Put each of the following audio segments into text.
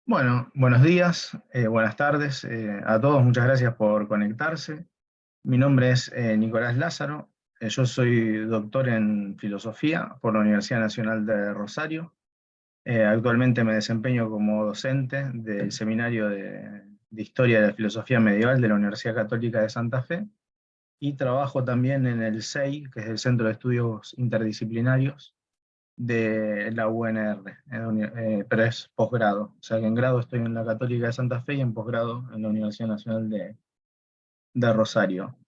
Bueno, buenos días, buenas tardes a todos, muchas gracias por conectarse. Mi nombre es Nicolás Lázaro, yo soy doctor en filosofía por la Universidad Nacional de Rosario. Actualmente me desempeño como docente del Seminario de Historia de la Filosofía Medieval de la Universidad Católica de Santa Fe y trabajo también en el CEI, que es el Centro de Estudios Interdisciplinarios de la UNR, pero es posgrado. O sea que en grado estoy en la Católica de Santa Fe y en posgrado en la Universidad Nacional de Rosario.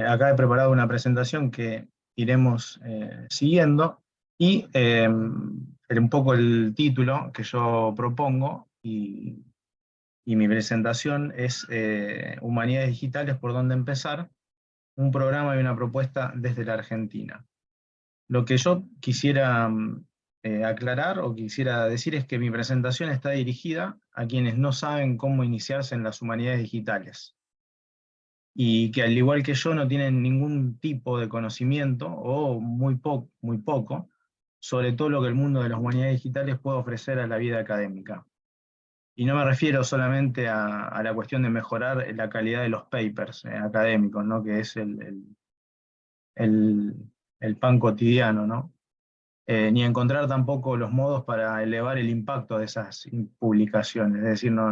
Acá he preparado una presentación que iremos siguiendo y un poco el título que yo propongo y mi presentación es Humanidades Digitales, ¿por dónde empezar? Un programa y una propuesta desde la Argentina. Lo que yo quisiera aclarar o quisiera decir es que mi presentación está dirigida a quienes no saben cómo iniciarse en las humanidades digitales y que al igual que yo no tienen ningún tipo de conocimiento o muy poco sobre todo lo que el mundo de las humanidades digitales puede ofrecer a la vida académica. Y no me refiero solamente a la cuestión de mejorar la calidad de los papers académicos, ¿no? Que es el, el pan cotidiano, ¿no? Ni encontrar tampoco los modos para elevar el impacto de esas publicaciones. Es decir, no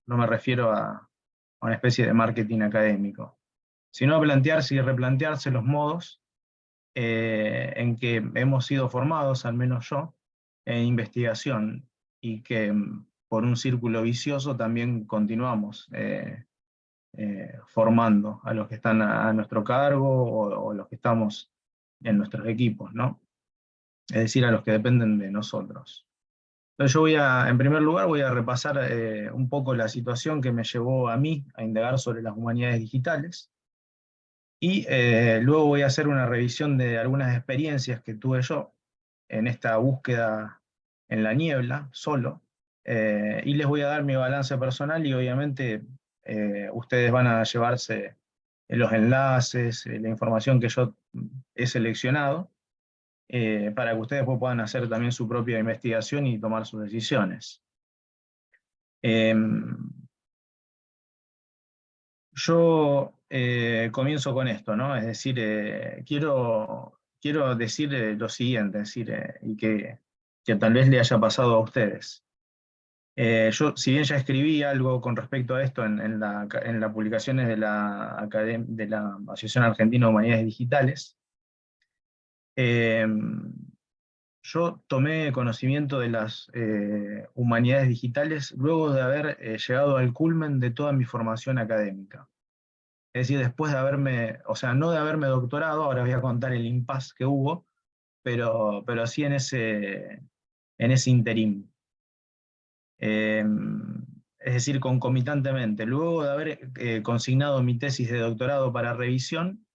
me refiero a una especie de marketing académico, sino a plantearse y replantearse los modos en que hemos sido formados, al menos yo, en investigación, y que por un círculo vicioso también continuamos formando a los que están a nuestro cargo o los que estamos en nuestros equipos, ¿no? Es decir, a los que dependen de nosotros. Entonces yo en primer lugar, voy a repasar un poco la situación que me llevó a mí a indagar sobre las humanidades digitales, y luego voy a hacer una revisión de algunas experiencias que tuve yo en esta búsqueda en la niebla, solo, y les voy a dar mi balance personal y obviamente ustedes van a llevarse los enlaces, la información que yo he seleccionado, para que ustedes puedan hacer también su propia investigación y tomar sus decisiones. Yo comienzo con esto, ¿no? Es decir, quiero decir lo siguiente, es decir, y que tal vez le haya pasado a ustedes. Yo, si bien ya escribí algo con respecto a esto en las publicaciones de de la Asociación Argentina de Humanidades Digitales, eh, yo tomé conocimiento de las humanidades digitales luego de haber llegado al culmen de toda mi formación académica. Es decir, después de haberme, o sea, no de haberme doctorado, ahora voy a contar el impasse que hubo, pero sí en ese interín. Es decir, concomitantemente, luego de haber consignado mi tesis de doctorado para revisión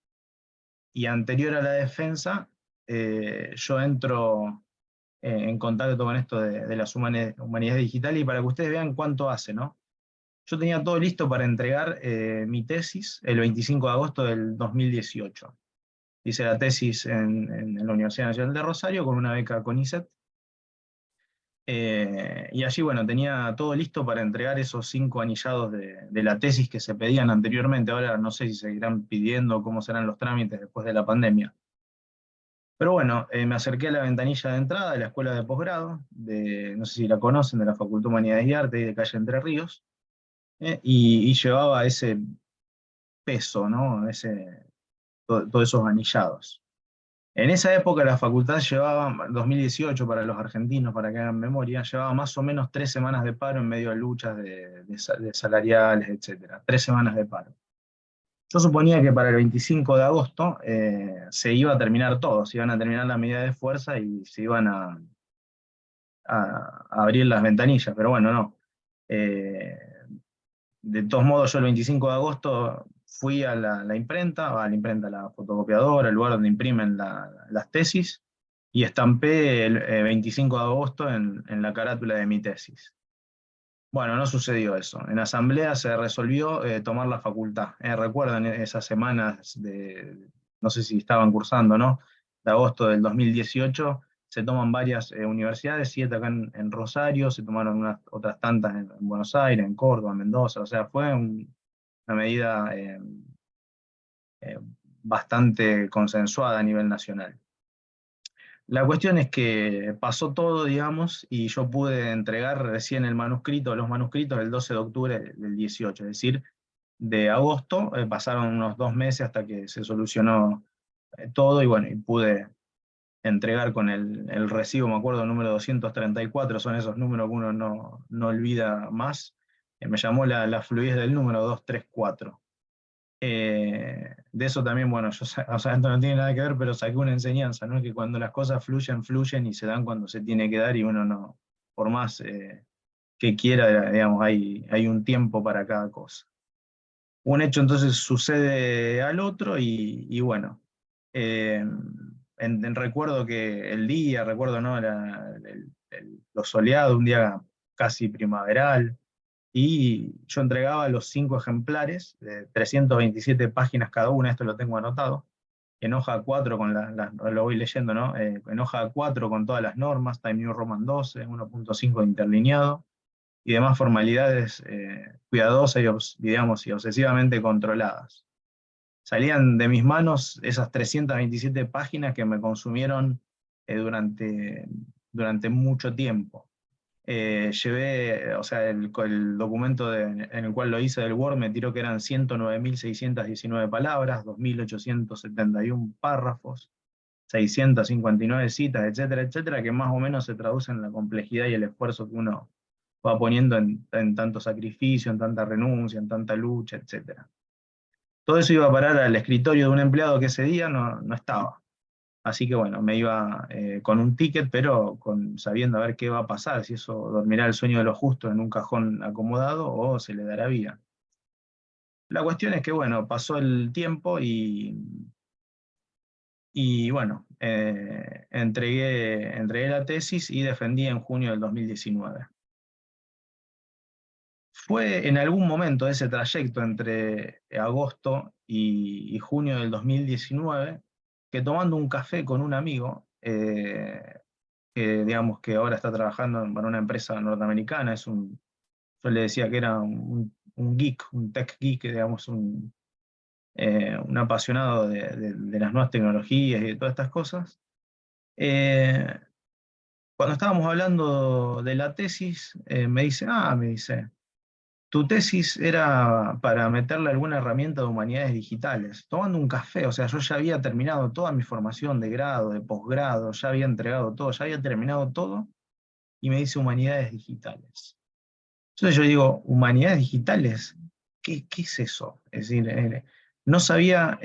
y anterior a la defensa, yo entro en contacto con esto de las humanidades digitales y para que ustedes vean cuánto hace, ¿no? Yo tenía todo listo para entregar mi tesis el 25 de agosto del 2018. Hice la tesis en la Universidad Nacional de Rosario con una beca CONICET. Y allí, bueno, tenía todo listo para entregar esos 5 anillados de la tesis que se pedían anteriormente. Ahora no sé si seguirán pidiendo, cómo serán los trámites después de la pandemia. Pero bueno, me acerqué a la ventanilla de entrada de la escuela de posgrado, no sé si la conocen, de la Facultad de Humanidades y Arte y de calle Entre Ríos, y llevaba ese peso, ¿no? Todos esos anillados. En esa época la facultad llevaba, 2018 para los argentinos, para que hagan memoria, llevaba más o menos 3 semanas de paro en medio de luchas de salariales, etc. 3 semanas de paro. Yo suponía que para el 25 de agosto se iba a terminar todo, se iban a terminar la medida de fuerza y se iban a abrir las ventanillas, pero bueno, no. De todos modos, yo el 25 de agosto fui a la imprenta, a la fotocopiadora, el lugar donde imprimen las tesis, y estampé el 25 de agosto en la carátula de mi tesis. Bueno, no sucedió eso. En asamblea se resolvió tomar la facultad. Recuerdan esas semanas no sé si estaban cursando, ¿no? De agosto del 2018, se toman varias universidades, 7 acá en Rosario, se tomaron otras tantas en Buenos Aires, en Córdoba, en Mendoza, o sea, fue una medida eh, bastante consensuada a nivel nacional. La cuestión es que pasó todo, digamos, y yo pude entregar recién los manuscritos el 12 de octubre del 18, es decir, de agosto, pasaron unos 2 meses hasta que se solucionó todo, y bueno, y pude entregar con el recibo, me acuerdo, número 234, son esos números que uno no olvida más. Me llamó la fluidez del número 234. De eso también, bueno, o sea, esto no tiene nada que ver, pero saqué una enseñanza, ¿no? Que cuando las cosas fluyen, fluyen y se dan cuando se tiene que dar y uno no, por más que quiera, digamos, hay un tiempo para cada cosa. Un hecho entonces sucede al otro y bueno, eh, recuerdo que el día, recuerdo, ¿no? Lo soleado, un día casi primaveral, y yo entregaba los 5 ejemplares de 327 páginas cada una, esto lo tengo anotado, en hoja A4 lo voy leyendo, ¿no? En hoja A4 con todas las normas, Time New Roman 12, 1.5 de interlineado, y demás formalidades cuidadosas digamos, y obsesivamente controladas. Salían de mis manos esas 327 páginas que me consumieron durante mucho tiempo. Llevé, o sea, el documento en el cual lo hice del Word me tiró que eran 109.619 palabras, 2.871 párrafos, 659 citas, etcétera, etcétera, que más o menos se traducen en la complejidad y el esfuerzo que uno va poniendo en tanto sacrificio, en tanta renuncia, en tanta lucha, etcétera. Todo eso iba a parar al escritorio de un empleado que ese día no estaba. Así que bueno, me iba con un ticket, pero sabiendo a ver qué va a pasar, si eso dormirá el sueño de los justos en un cajón acomodado o se le dará vida. La cuestión es que bueno, pasó el tiempo y bueno, entregué la tesis y defendí en junio del 2019. Fue en algún momento de ese trayecto entre agosto y junio del 2019 que tomando un café con un amigo, que digamos que ahora está trabajando para una empresa norteamericana, yo le decía que era un geek, un tech geek, digamos, un apasionado de las nuevas tecnologías y de todas estas cosas. Eh, Cuando estábamos hablando de la tesis, me dice, tu tesis era para meterle alguna herramienta de humanidades digitales, tomando un café, o sea, yo ya había terminado toda mi formación de grado, de posgrado, ya había entregado todo, ya había terminado todo, y me dice humanidades digitales. Entonces yo digo, humanidades digitales, ¿qué es eso? Es decir, no sabía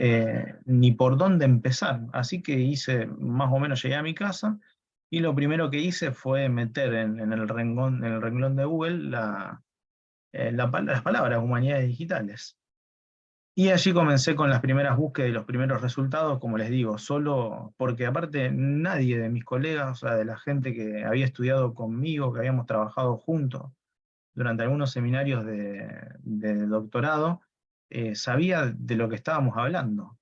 ni por dónde empezar, así que más o menos llegué a mi casa, y lo primero que hice fue meter en el renglón de Google las palabras humanidades digitales. Y allí comencé con las primeras búsquedas y los primeros resultados, como les digo, solo porque aparte nadie de mis colegas, o sea, de la gente que había estudiado conmigo, que habíamos trabajado juntos durante algunos seminarios de doctorado, sabía de lo que estábamos hablando.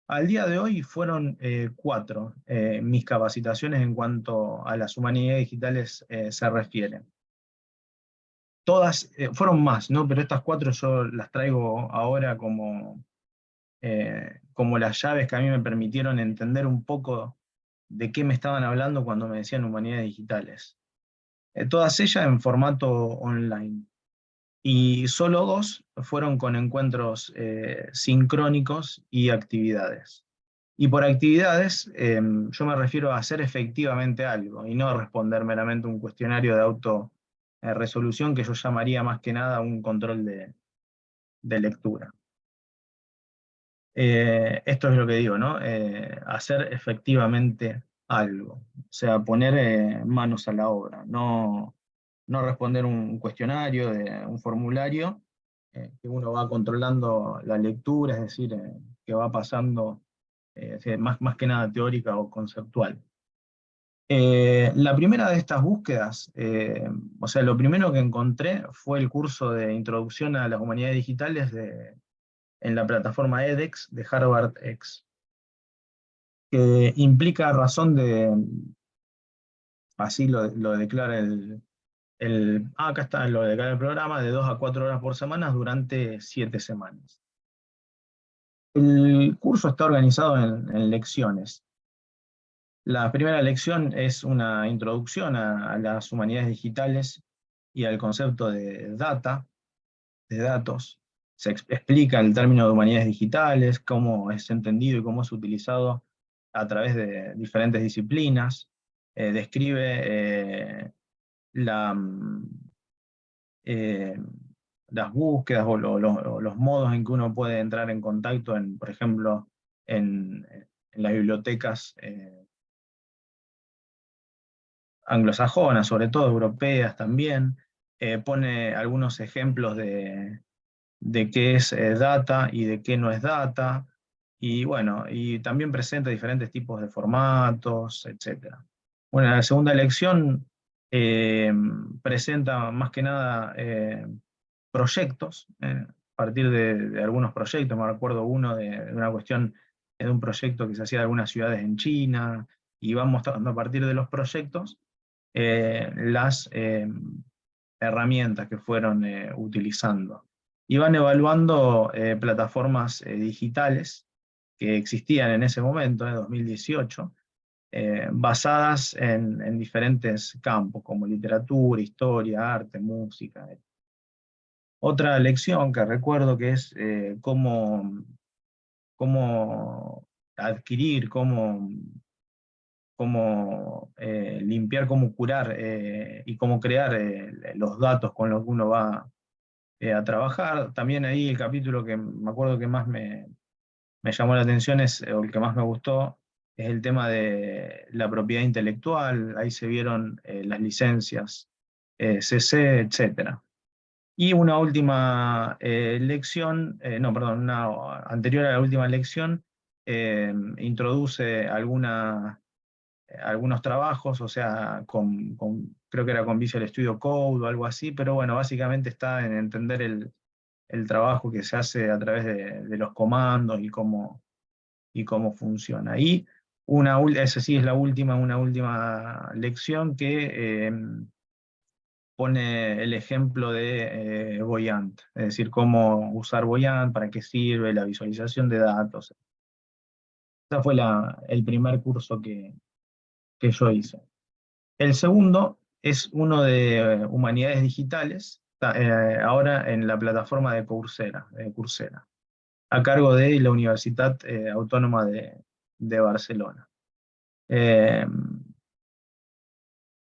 Al día de hoy fueron 4 mis capacitaciones en cuanto a las humanidades digitales se refieren. Todas, fueron más, ¿no? Pero estas 4 yo las traigo ahora como las llaves que a mí me permitieron entender un poco de qué me estaban hablando cuando me decían humanidades digitales. Todas ellas en formato online. Y solo 2 fueron con encuentros sincrónicos y actividades. Y por actividades, yo me refiero a hacer efectivamente algo y no a responder meramente un cuestionario de auto resolución que yo llamaría más que nada un control de lectura. Esto es lo que digo, ¿no? Hacer efectivamente algo, o sea, poner manos a la obra, no responder un cuestionario, un formulario, que uno va controlando la lectura, es decir, que va pasando más que nada teórica o conceptual. La primera de estas búsquedas, o sea, lo primero que encontré fue el curso de Introducción a las Humanidades Digitales en la plataforma edX de HarvardX, que implica razón así lo declara acá está, lo declara el programa, de 2 a 4 horas por semana durante 7 semanas. El curso está organizado en lecciones. La primera lección es una introducción a las humanidades digitales y al concepto de data, de datos. Se explica el término de humanidades digitales, cómo es entendido y cómo es utilizado a través de diferentes disciplinas. Describe la, eh, las búsquedas o los modos en que uno puede entrar en contacto, por ejemplo, en las bibliotecas anglosajonas, sobre todo europeas también. Pone algunos ejemplos de qué es data y de qué no es data, y bueno, y también presenta diferentes tipos de formatos, etc. Bueno, en la segunda lección eh, presenta más que nada proyectos, a partir de algunos proyectos. Me recuerdo uno de una cuestión, de un proyecto que se hacía de algunas ciudades en China, y va mostrando a partir de los proyectos las herramientas que fueron utilizando. Y van evaluando plataformas digitales que existían en ese momento, en 2018, basadas en diferentes campos, como literatura, historia, arte, música. Otra lección que recuerdo que es cómo adquirir, cómo limpiar, cómo curar y cómo crear los datos con los que uno va a trabajar. También ahí el capítulo que me acuerdo que más me llamó la atención o el que más me gustó, es el tema de la propiedad intelectual. Ahí se vieron las licencias CC, etcétera. Y una última lección, no, perdón, una anterior a la última lección, introduce algunos trabajos, o sea, creo que era con Visual Studio Code o algo así, pero bueno, básicamente está en entender el trabajo que se hace a través de los comandos y cómo funciona. Y esa sí es una última lección que pone el ejemplo de Voyant, es decir, cómo usar Voyant, para qué sirve, la visualización de datos. Ese fue el primer curso que yo hice. El segundo es uno de humanidades digitales, ahora en la plataforma de Coursera, a cargo de la Universidad Autónoma de Barcelona. Eh,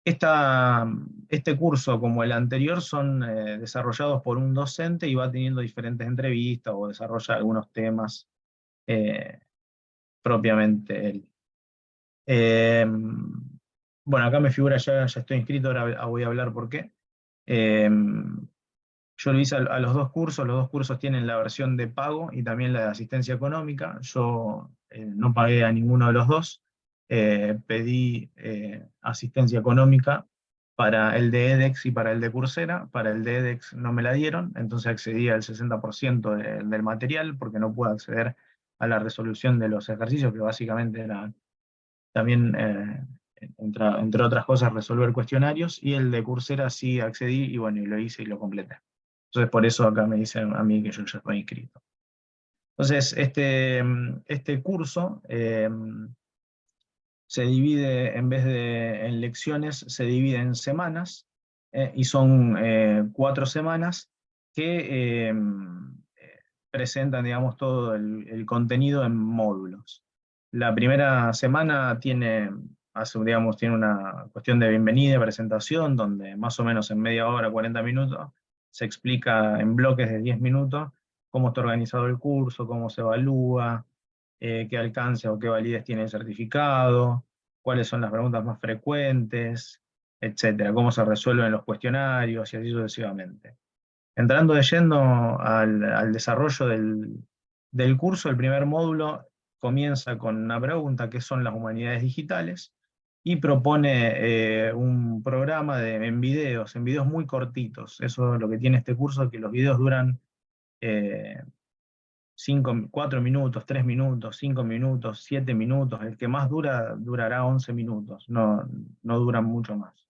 este curso, como el anterior, son desarrollados por un docente y va teniendo diferentes entrevistas o desarrolla algunos temas eh, propiamente él. Eh, bueno, acá me figura ya estoy inscrito, ahora voy a hablar por qué. Eh, yo lo hice a los dos cursos tienen la versión de pago y también la de asistencia económica. Yo no pagué a ninguno de los dos. Pedí asistencia económica para el de edX y para el de Coursera. Para el de edX no me la dieron, entonces accedí al 60% del material, porque no pude acceder a la resolución de los ejercicios, que básicamente era también, entre otras cosas, resolver cuestionarios. Y el de Coursera sí accedí, y bueno, y lo hice y lo completé. Entonces por eso acá me dicen a mí que yo ya estoy inscrito. Entonces, este curso se divide, en vez de en lecciones, se divide en semanas, y son 4 semanas que presentan, digamos, todo el contenido en módulos. La primera semana digamos, tiene una cuestión de bienvenida y presentación, donde más o menos en media hora, 40 minutos, se explica en bloques de 10 minutos cómo está organizado el curso, cómo se evalúa, qué alcance o qué validez tiene el certificado, cuáles son las preguntas más frecuentes, etcétera, cómo se resuelven los cuestionarios y así sucesivamente. Entrando de lleno al desarrollo del curso, el primer módulo comienza con una pregunta: ¿qué son las humanidades digitales? Y propone un programa en videos muy cortitos. Eso es lo que tiene este curso, que los videos duran 4 minutos, 3 minutos, 5 minutos, 7 minutos. El que más dura, durará 11 minutos, no duran mucho más.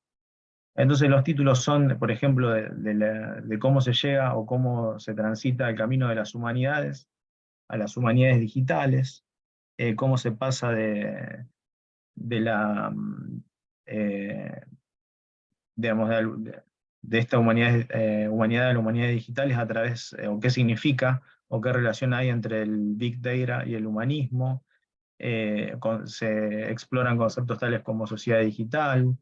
Entonces los títulos son, por ejemplo, de cómo se llega o cómo se transita el camino de las humanidades a las humanidades digitales, cómo se pasa de la, eh, digamos, de esta humanidad, humanidad a la humanidad digitales a través, o qué significa, o qué relación hay entre el Big Data y el humanismo. Se exploran conceptos tales como sociedad digital,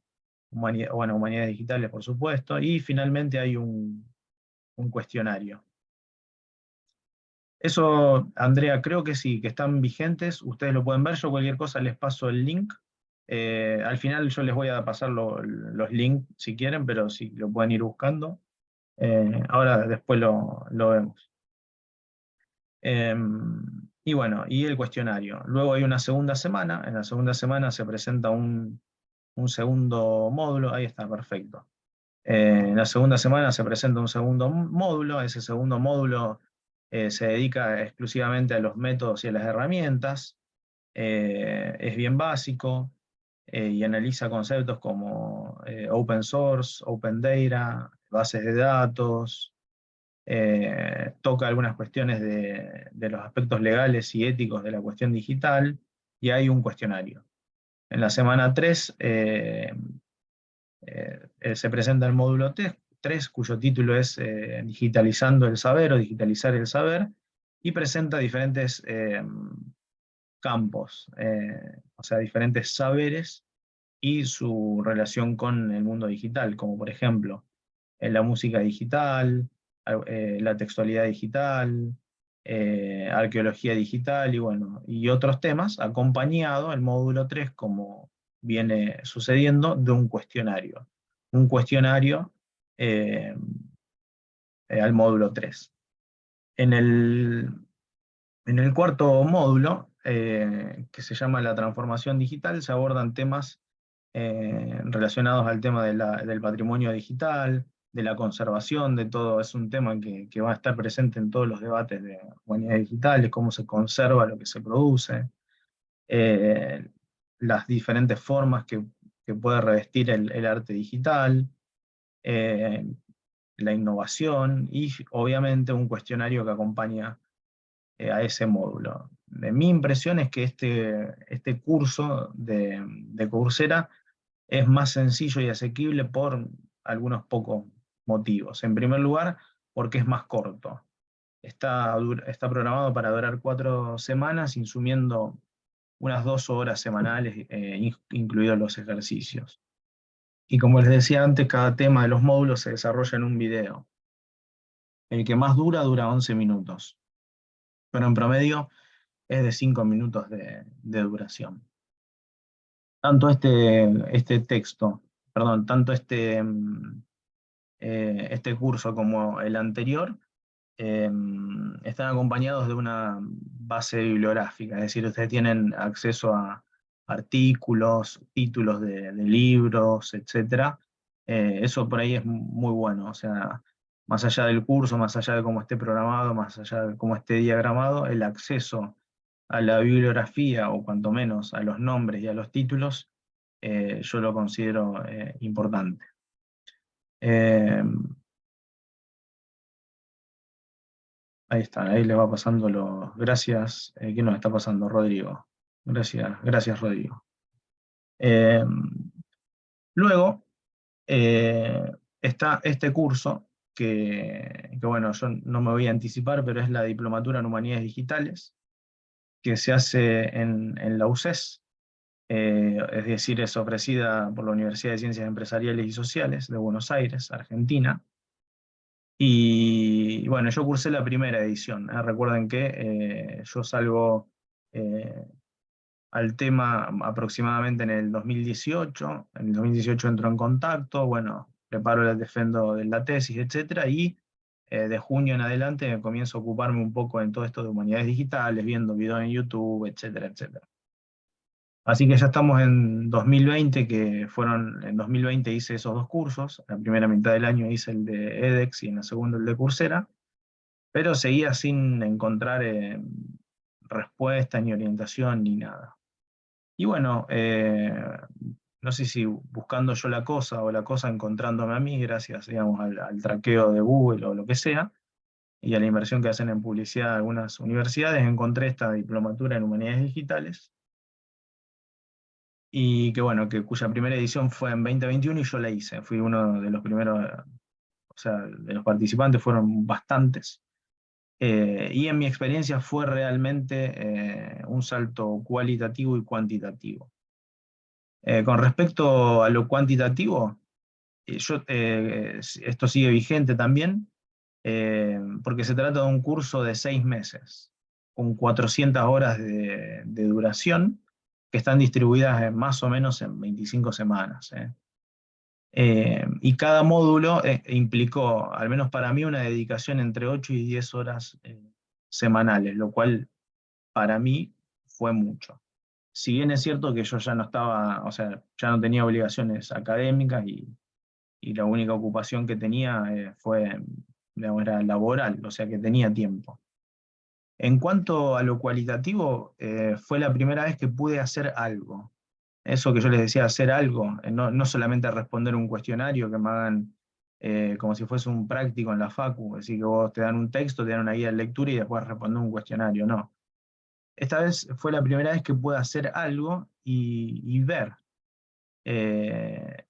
bueno, humanidades digitales, por supuesto, y finalmente hay un cuestionario. Eso, Andrea, creo que sí, que están vigentes, ustedes lo pueden ver, yo cualquier cosa les paso el link. Al final yo les voy a pasar los links si quieren, pero sí lo pueden ir buscando. Ahora después lo vemos. Y bueno, y el cuestionario. Luego hay una segunda semana, en la segunda semana se presenta un segundo módulo, ahí está, perfecto. En la segunda semana se presenta un segundo módulo, ese segundo módulo se dedica exclusivamente a los métodos y a las herramientas, es bien básico y analiza conceptos como open source, open data, bases de datos, toca algunas cuestiones de los aspectos legales y éticos de la cuestión digital, y hay un cuestionario. En la semana 3 se presenta el módulo 3, cuyo título es Digitalizando el saber o Digitalizar el saber, y presenta diferentes campos, o sea, diferentes saberes y su relación con el mundo digital, como por ejemplo la música digital, la textualidad digital, arqueología digital y bueno, y otros temas, acompañado el módulo 3, como viene sucediendo, de un cuestionario. Un cuestionario eh, al módulo 3. En el cuarto módulo, que se llama la transformación digital, se abordan temas relacionados al tema del patrimonio digital, de la conservación de todo. Es un tema que va a estar presente en todos los debates de humanidades digitales, cómo se conserva lo que se produce, eh, las diferentes formas que puede revestir el arte digital, eh, la innovación y obviamente un cuestionario que acompaña a ese módulo. Mi impresión es que este curso de Coursera es más sencillo y asequible por algunos pocos motivos. En primer lugar, porque es más corto. Está programado para durar 4 semanas, insumiendo unas 2 horas semanales, incluidos los ejercicios. Y como les decía antes, cada tema de los módulos se desarrolla en un video. El que más dura 11 minutos, pero en promedio es de 5 minutos de duración. Tanto este texto, perdón, tanto este curso como el anterior están acompañados de una base bibliográfica, es decir, ustedes tienen acceso a artículos, títulos de libros, etc. Eso por ahí es muy bueno, o sea, más allá del curso, más allá de cómo esté programado, más allá de cómo esté diagramado, el acceso a la bibliografía, o cuanto menos a los nombres y a los títulos, yo lo considero importante. Eh, Ahí está, ahí le va pasando los. Gracias. ¿Quién nos está pasando? Rodrigo. Gracias, Rodrigo. Eh, Luego está este curso que, bueno, yo no me voy a anticipar, pero es la Diplomatura en Humanidades Digitales, que se hace en la UCES, es decir, es ofrecida por la Universidad de Ciencias Empresariales y Sociales de Buenos Aires, Argentina. Y bueno, yo cursé la primera edición. Recuerden que yo salgo eh, al tema aproximadamente en el 2018. En el 2018 entro en contacto, bueno, preparo el defendo de la tesis, etcétera, y de junio en adelante comienzo a ocuparme un poco en todo esto de humanidades digitales, viendo videos en YouTube, etcétera, etcétera. Así que ya estamos en 2020, en 2020 hice esos 2 cursos, en la primera mitad del año hice el de edX y en la segunda el de Coursera, pero seguía sin encontrar respuesta, ni orientación, ni nada. Y bueno, no sé si buscando yo la cosa o la cosa encontrándome a mí, gracias, digamos, al traqueo de Google o lo que sea, y a la inversión que hacen en publicidad algunas universidades, encontré esta diplomatura en Humanidades Digitales, y que bueno, cuya primera edición fue en 2021 y yo la hice, fui uno de los primeros, o sea, de los participantes fueron bastantes, y en mi experiencia fue realmente un salto cualitativo y cuantitativo. Con respecto a lo cuantitativo, esto sigue vigente también, porque se trata de un curso de 6 meses, con 400 horas de duración, que están distribuidas más o menos en 25 semanas. Y cada módulo implicó, al menos para mí, una dedicación entre 8 y 10 horas semanales, lo cual para mí fue mucho. Si bien es cierto que yo ya no estaba, o sea, ya no tenía obligaciones académicas y la única ocupación que tenía fue, digamos, era laboral, o sea que tenía tiempo. En cuanto a lo cualitativo, fue la primera vez que pude hacer algo. Eso que yo les decía, hacer algo, no solamente responder un cuestionario que me hagan como si fuese un práctico en la facu, es decir, que vos te dan un texto, te dan una guía de lectura y después responder un cuestionario, no. Esta vez fue la primera vez que pude hacer algo y ver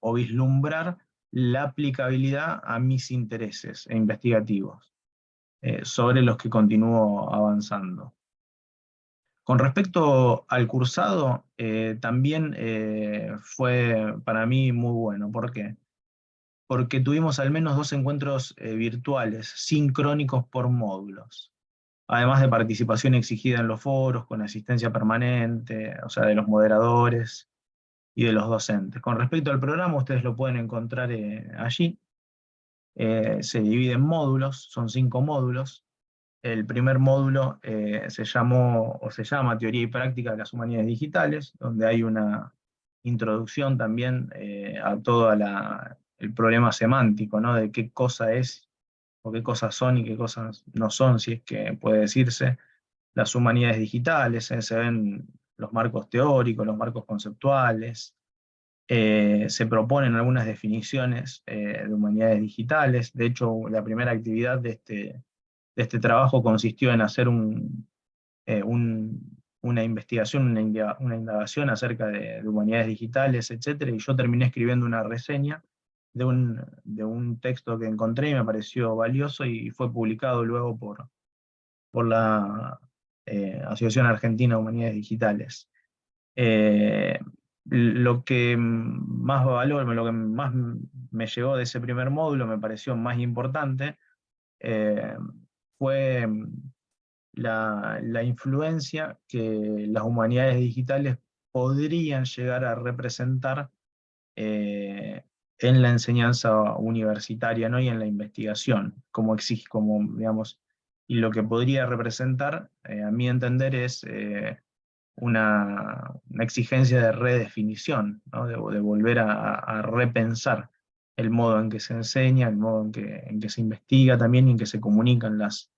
o vislumbrar la aplicabilidad a mis intereses investigativos, sobre los que continúo avanzando. Con respecto al cursado, también fue para mí muy bueno. ¿Por qué? Porque tuvimos al menos 2 encuentros virtuales, sincrónicos por módulos, además de participación exigida en los foros, con asistencia permanente, o sea, de los moderadores y de los docentes. Con respecto al programa, ustedes lo pueden encontrar allí. Se divide en módulos, son 5 módulos. El primer módulo se llamó o se llama Teoría y Práctica de las Humanidades Digitales, donde hay una introducción también a todo el problema semántico, ¿no? De qué cosa es, o qué cosas son y qué cosas no son, si es que puede decirse, las humanidades digitales. Se ven los marcos teóricos, los marcos conceptuales, se proponen algunas definiciones de humanidades digitales. De hecho, la primera actividad de este trabajo consistió en hacer una investigación, una indagación acerca de humanidades digitales, etc. Y yo terminé escribiendo una reseña de un texto que encontré y me pareció valioso y fue publicado luego por la Asociación Argentina de Humanidades Digitales. Eh, lo que más valor, lo que más me llegó de ese primer módulo, me pareció más importante, eh, fue la influencia que las humanidades digitales podrían llegar a representar eh, en la enseñanza universitaria, ¿no? Y en la investigación, como exige, como, digamos, y lo que podría representar, a mi entender, es una exigencia de redefinición, ¿no? De volver a repensar el modo en que se enseña, el modo en que se investiga también y en que se comunican las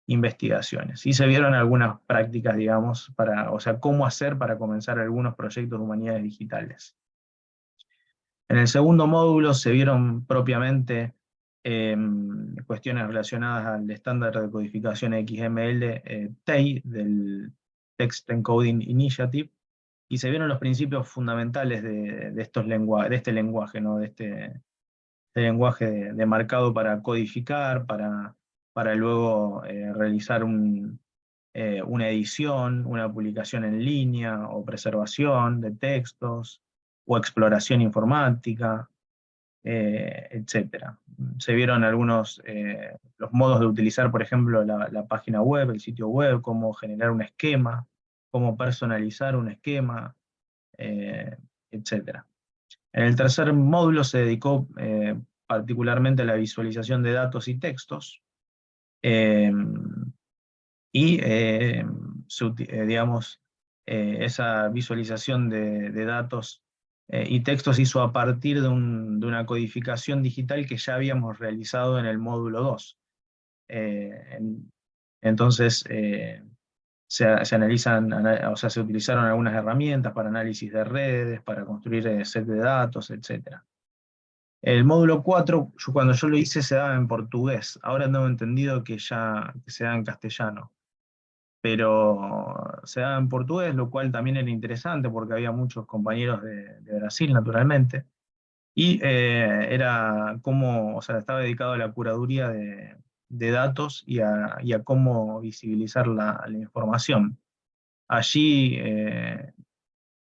investigaciones. Y se vieron algunas prácticas, digamos, o sea, cómo hacer para comenzar algunos proyectos de humanidades digitales. En el segundo módulo se vieron propiamente cuestiones relacionadas al estándar de codificación XML TEI del Text Encoding Initiative, y se vieron los principios fundamentales de este lenguaje, ¿no? De lenguaje de marcado para codificar, para luego realizar una edición, una publicación en línea, o preservación de textos, o exploración informática, etc. Se vieron los modos de utilizar, por ejemplo, la página web, el sitio web, cómo generar un esquema, cómo personalizar un esquema, etc. En el tercer módulo se dedicó particularmente a la visualización de datos y textos, eh, y digamos, esa visualización de datos y textos se hizo a partir de una codificación digital que ya habíamos realizado en el módulo 2. Entonces, se analizan, o sea, se utilizaron algunas herramientas para análisis de redes, para construir set de datos, etc. El módulo 4, cuando yo lo hice, se daba en portugués. Ahora tengo entendido que se da en castellano. Pero se daba en portugués, lo cual también era interesante porque había muchos compañeros de Brasil, naturalmente. Y era como, o sea, estaba dedicado a la curaduría de datos y a cómo visibilizar la información. Allí,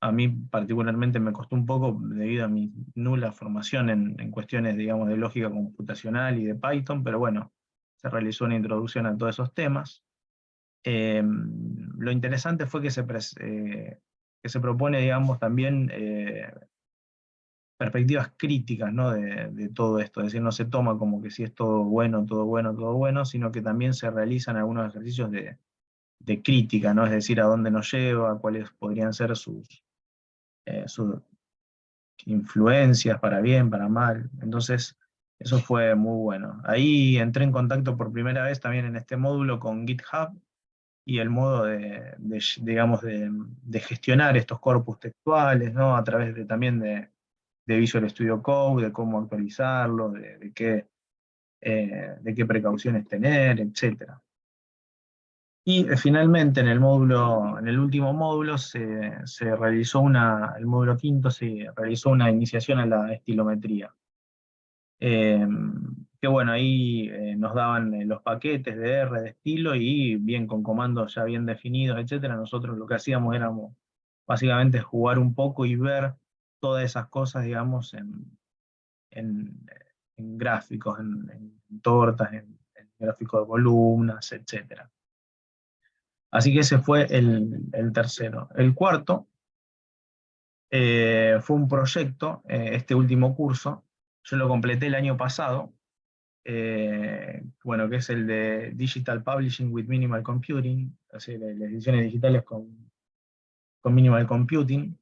a mí particularmente me costó un poco debido a mi nula formación en cuestiones, digamos, de lógica computacional y de Python, pero bueno, se realizó una introducción a todos esos temas. Lo interesante fue que se propone, digamos, también perspectivas críticas, ¿no? De todo esto, es decir, no se toma como que si es todo bueno, todo bueno, todo bueno, sino que también se realizan algunos ejercicios de crítica, ¿no? Es decir, a dónde nos lleva, cuáles podrían ser sus influencias para bien, para mal. Entonces, eso fue muy bueno. Ahí entré en contacto por primera vez también en este módulo con GitHub y el modo digamos, de gestionar estos corpus textuales, ¿no? A través también de Visual Studio Code, de cómo actualizarlo, de qué precauciones tener, etcétera. Y finalmente en el último módulo se realizó el módulo quinto se realizó una iniciación a la estilometría. Eh, que bueno, ahí nos daban los paquetes de R de estilo y bien con comandos ya bien definidos, etcétera. Nosotros lo que hacíamos era básicamente jugar un poco y ver todas esas cosas, digamos, en, en gráficos, en tortas, en gráficos de columnas, etcétera. Así que ese fue el tercero. El cuarto fue un proyecto, este último curso, yo lo completé el año pasado, bueno, que es el de Digital Publishing with Minimal Computing, o sea, las ediciones digitales con Minimal Computing.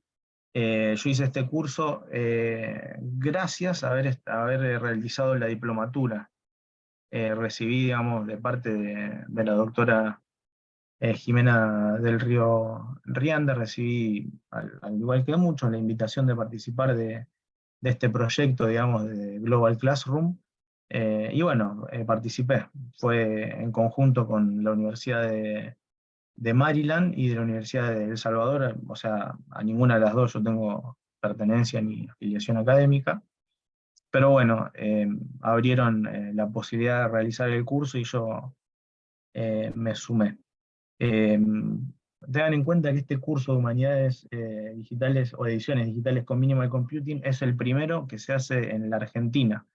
Yo hice este curso gracias a haber realizado la diplomatura. Recibí, digamos, de parte de la doctora Jimena del Río Rianda, recibí, al igual que muchos, la invitación de participar de este proyecto, digamos, de Global Classroom. Y bueno, participé. Fue en conjunto con la Universidad de Maryland y de la Universidad de El Salvador, o sea, a ninguna de las dos yo tengo pertenencia ni afiliación académica, pero bueno, abrieron la posibilidad de realizar el curso y yo me sumé. Eh, Tengan en cuenta que este curso de humanidades digitales o ediciones digitales con Minimal Computing es el primero que se hace en la Argentina,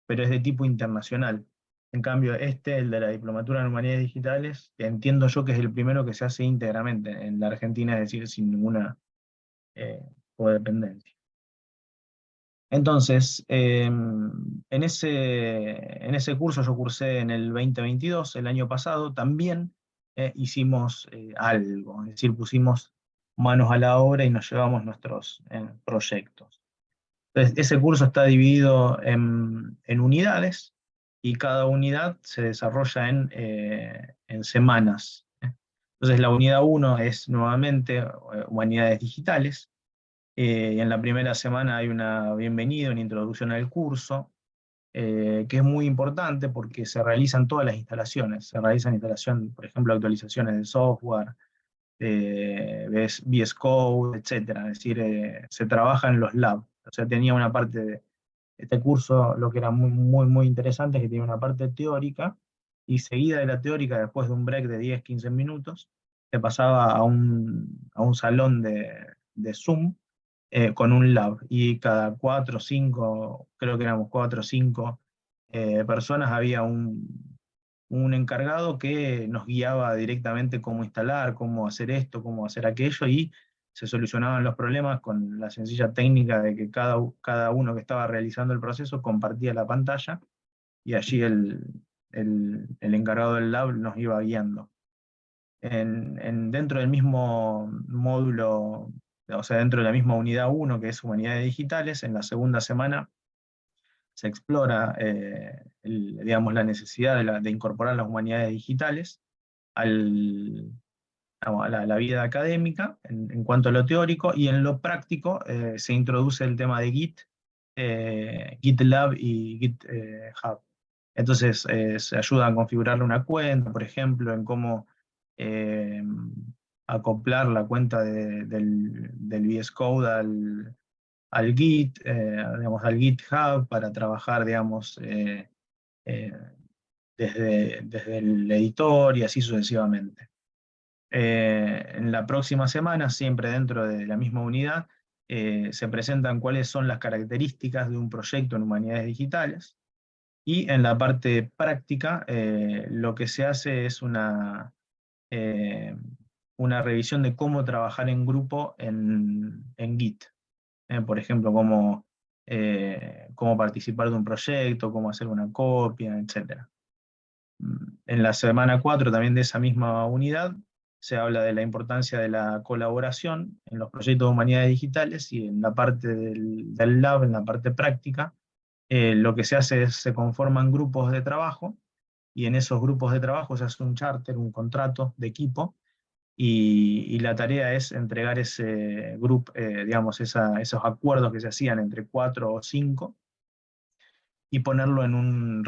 pero es de tipo internacional. En cambio, el de la diplomatura en humanidades digitales, entiendo yo que es el primero que se hace íntegramente en la Argentina, es decir, sin ninguna eh, codependencia. Entonces, en ese curso yo cursé en el 2022, el año pasado, también hicimos algo, es decir, pusimos manos a la obra y nos llevamos nuestros proyectos. Entonces, ese curso está dividido en unidades y cada unidad se desarrolla en semanas. Entonces, la unidad uno es nuevamente humanidades digitales, y en la primera semana hay una bienvenida, una introducción al curso, que es muy importante porque se realizan todas las instalaciones. Se realizan instalación, por ejemplo, actualizaciones de software, VS Code, etcétera. Es decir, se trabaja en los labs. O sea, tenía una parte de este curso, lo que era muy, muy, muy interesante es que tenía una parte teórica y seguida de la teórica, después de un break de 10-15 minutos, se pasaba a un salón de Zoom con un lab y cada 4 o 5, creo que éramos 4 o 5 personas, había un encargado que nos guiaba directamente cómo instalar, cómo hacer esto, cómo hacer aquello, y se solucionaban los problemas con la sencilla técnica de que cada uno que estaba realizando el proceso compartía la pantalla y allí el encargado del lab nos iba guiando. Dentro del mismo módulo, o sea, dentro de la misma unidad uno que es Humanidades Digitales, en la segunda semana se explora digamos, la necesidad de incorporar las humanidades digitales al, a la vida académica en cuanto a lo teórico, y en lo práctico se introduce el tema de Git, GitLab y GitHub. Entonces se ayuda a configurarle una cuenta, por ejemplo, en cómo eh, acoplar la cuenta del VS Code al Git, digamos, al GitHub para trabajar, digamos, eh, desde el editor y así sucesivamente. En la próxima semana, siempre dentro de la misma unidad, se presentan cuáles son las características de un proyecto en humanidades digitales, y en la parte práctica lo que se hace es eh, una revisión de cómo trabajar en grupo en Git. Por ejemplo, cómo participar de un proyecto, cómo hacer una copia, etc. En la semana 4 también de esa misma unidad se habla de la importancia de la colaboración en los proyectos de humanidades digitales, y en la parte del lab, en la parte práctica, lo que se hace es se conforman grupos de trabajo, y en esos grupos de trabajo se hace un charter, un contrato de equipo, y la tarea es entregar ese grupo, digamos, esos acuerdos que se hacían entre 4 o 5, y ponerlo en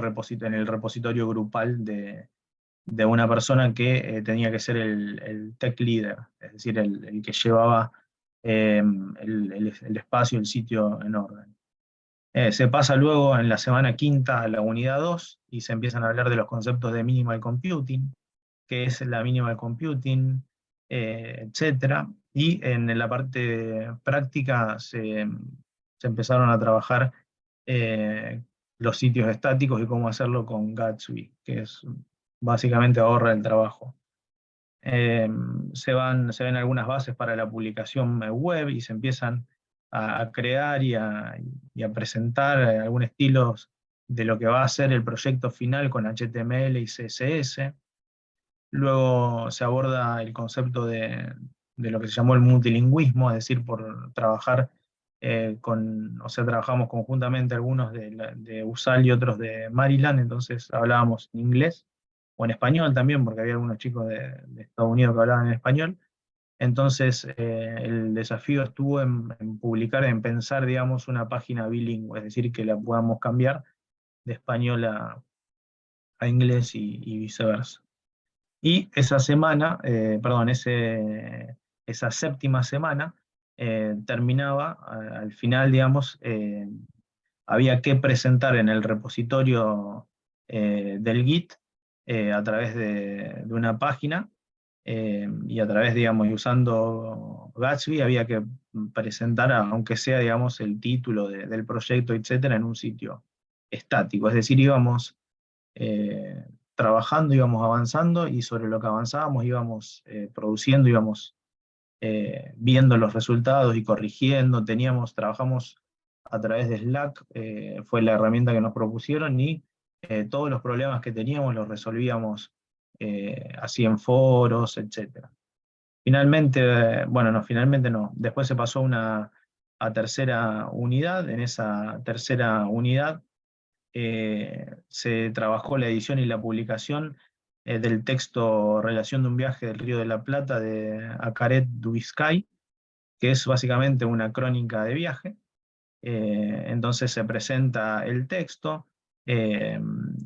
el repositorio grupal de una persona que tenía que ser el tech leader, es decir, el que llevaba el espacio, el sitio en orden. Se pasa luego en la semana quinta a la unidad 2 y se empiezan a hablar de los conceptos de minimal computing, qué es la minimal computing, etc. Y en la parte práctica se empezaron a trabajar eh, los sitios estáticos y cómo hacerlo con Gatsby, que es básicamente ahorra el trabajo. Eh, se ven algunas bases para la publicación web, y se empiezan a crear y a presentar algún estilos de lo que va a ser el proyecto final con HTML y CSS. Luego se aborda el concepto de lo que se llamó el multilingüismo, es decir, por trabajar o sea, trabajamos conjuntamente algunos de USAL y otros de Maryland, entonces hablábamos en inglés, o en español también, porque había algunos chicos de Estados Unidos que hablaban en español. Entonces el desafío estuvo en publicar, en pensar, digamos, una página bilingüe, es decir, que la podamos cambiar de español a inglés y viceversa. Y esa semana, perdón, esa séptima semana terminaba, al final, digamos, había que presentar en el repositorio del Git a través de una página, y a través, digamos, y usando Gatsby, había que presentar, aunque sea, digamos, el título del proyecto, etcétera, en un sitio estático. Es decir, íbamos trabajando, íbamos avanzando, y sobre lo que avanzábamos íbamos produciendo, íbamos viendo los resultados y corrigiendo. Trabajamos a través de Slack, fue la herramienta que nos propusieron, y todos los problemas que teníamos los resolvíamos así en foros, etc. Finalmente, bueno, no, finalmente no. Después se pasó a tercera unidad. En esa tercera unidad se trabajó la edición y la publicación del texto Relación de un viaje del Río de la Plata de Akaret Dubisky, que es básicamente una crónica de viaje. Entonces se presenta el texto, eh,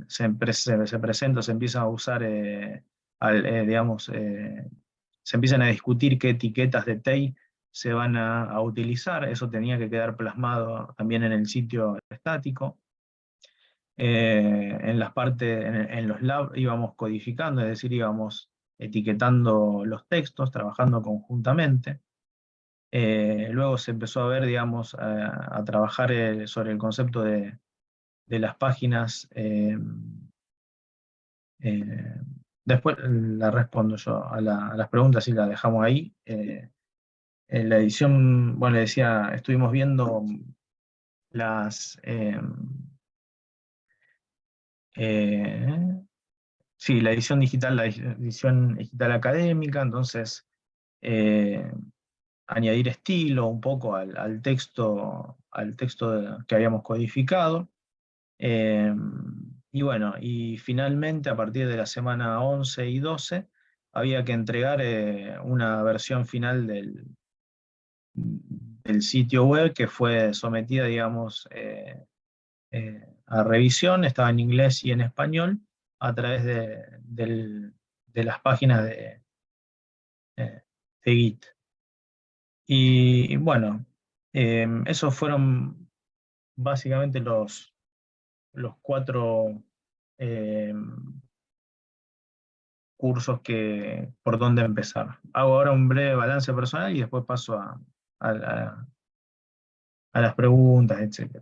se presenta, se empieza a usar, digamos, se empiezan a discutir qué etiquetas de TEI se van a utilizar. Eso tenía que quedar plasmado también en el sitio estático. En las partes, en los labs íbamos codificando, es decir, íbamos etiquetando los textos, trabajando conjuntamente. Luego se empezó a ver, digamos, a trabajar sobre el concepto de las páginas. Eh, Después la respondo yo a las preguntas y las dejamos ahí. En la edición, bueno, le decía, estuvimos viendo las... eh, sí, la edición digital, la edición digital académica. Entonces eh, añadir estilo un poco al texto que habíamos codificado. Eh, y bueno, y finalmente a partir de la semana 11 y 12 había que entregar una versión final del sitio web que fue sometida, digamos, a revisión, estaba en inglés y en español, a través de las páginas de Git. Y bueno, esos fueron básicamente los cuatro eh, cursos por donde empezar. Hago ahora un breve balance personal y después paso a la- a las preguntas, etc.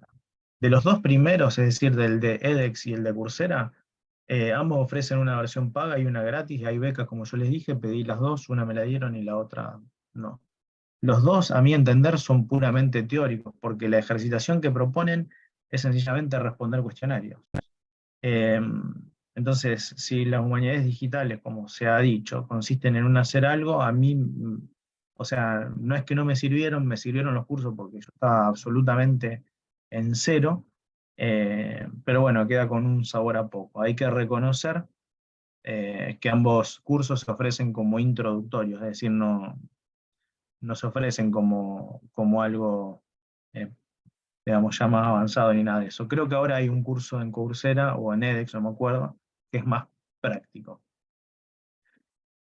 De los dos primeros, es decir, del de edX y el de Coursera, ambos ofrecen una versión paga y una gratis, y hay becas, como yo les dije, pedí las dos, una me la dieron y la otra no. Los dos, a mi entender, son puramente teóricos, porque la ejercitación que proponen es sencillamente responder cuestionarios. Eh, entonces, si las humanidades digitales, como se ha dicho, consisten en un hacer algo, a mí, o sea, no es que no me sirvieron los cursos porque yo estaba absolutamente en cero, pero bueno, queda con un sabor a poco. Hay que reconocer que ambos cursos se ofrecen como introductorios, es decir, no se ofrecen como algo eh, digamos, ya más avanzado ni nada de eso. Creo que ahora hay un curso en Coursera o en edX, no me acuerdo, que es más práctico.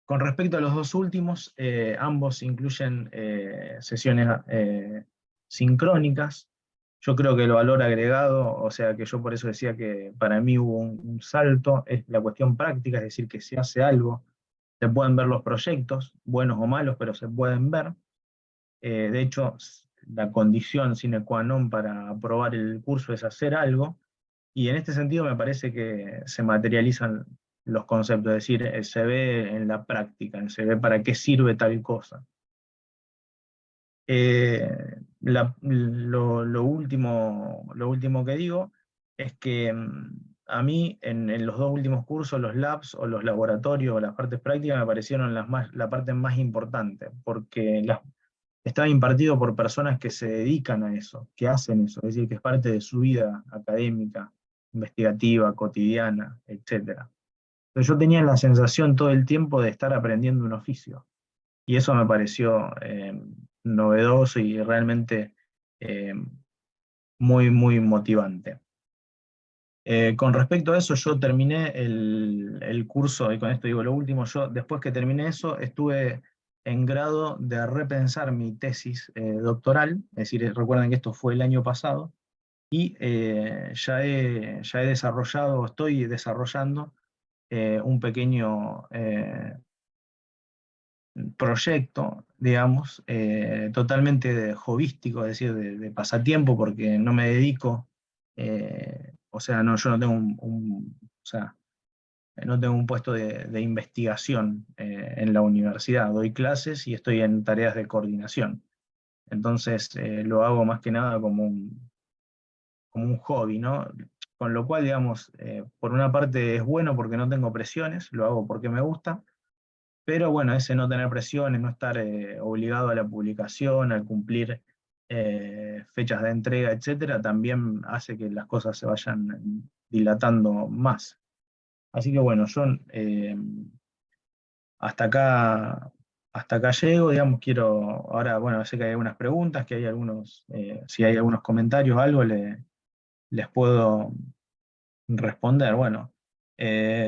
Con respecto a los dos últimos, ambos incluyen sesiones sincrónicas. Yo creo que el valor agregado, o sea que yo por eso decía que para mí hubo un salto, es la cuestión práctica, es decir, que se hace algo, se pueden ver los proyectos, buenos o malos, pero se pueden ver. De hecho, la condición sine qua non para aprobar el curso es hacer algo, y en este sentido me parece que se materializan los conceptos, es decir, se ve en la práctica, se ve para qué sirve tal cosa. Lo último que digo es que a mí en los dos últimos cursos, los labs o los laboratorios o las partes prácticas me parecieron la parte más importante, porque estaba impartido por personas que se dedican a eso, que hacen eso, es decir, que es parte de su vida académica, investigativa, cotidiana, etc. Entonces yo tenía la sensación todo el tiempo de estar aprendiendo un oficio, y eso me pareció novedoso y realmente eh, muy, muy motivante. Con respecto a eso, yo terminé el curso, y con esto digo lo último, yo después que terminé eso, estuve en grado de repensar mi tesis doctoral, es decir, recuerden que esto fue el año pasado, y ya he desarrollado, estoy desarrollando un pequeño proyecto, digamos, totalmente hobbyístico, es decir, de pasatiempo, porque no me dedico, o sea, no, yo no tengo o sea, no tengo un puesto de investigación en la universidad, doy clases y estoy en tareas de coordinación. Entonces, lo hago más que nada como un hobby, ¿no? Con lo cual, digamos, por una parte es bueno porque no tengo presiones, lo hago porque me gusta, pero bueno, ese no tener presiones, no estar obligado a la publicación, al cumplir fechas de entrega, etcétera, también hace que las cosas se vayan dilatando más. Así que bueno, yo hasta acá, hasta acá llego, digamos, quiero, ahora, bueno, sé que hay algunas preguntas, que hay algunos, si hay algunos comentarios o algo, les puedo responder. Bueno,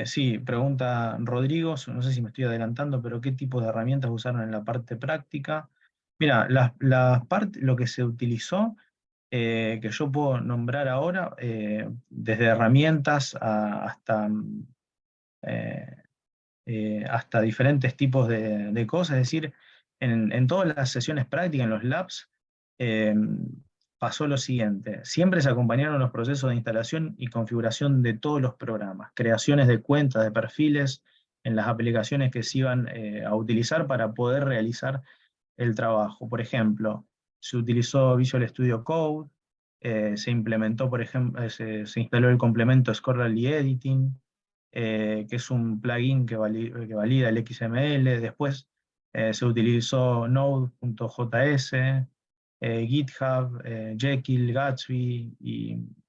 sí, pregunta Rodrigo, no sé si me estoy adelantando, pero ¿qué tipo de herramientas usaron en la parte práctica? Mira, lo que se utilizó, que yo puedo nombrar ahora, desde herramientas eh, hasta diferentes tipos de cosas, es decir, en todas las sesiones prácticas, en los labs, eh, pasó lo siguiente. Siempre se acompañaron los procesos de instalación y configuración de todos los programas, creaciones de cuentas, de perfiles en las aplicaciones que se iban a utilizar para poder realizar el trabajo. Por ejemplo, se utilizó Visual Studio Code, se implementó, por ejemplo, se instaló el complemento Scholarly Editing, que es un plugin que valida el XML. Después se utilizó Node.js, GitHub, Jekyll, Gatsby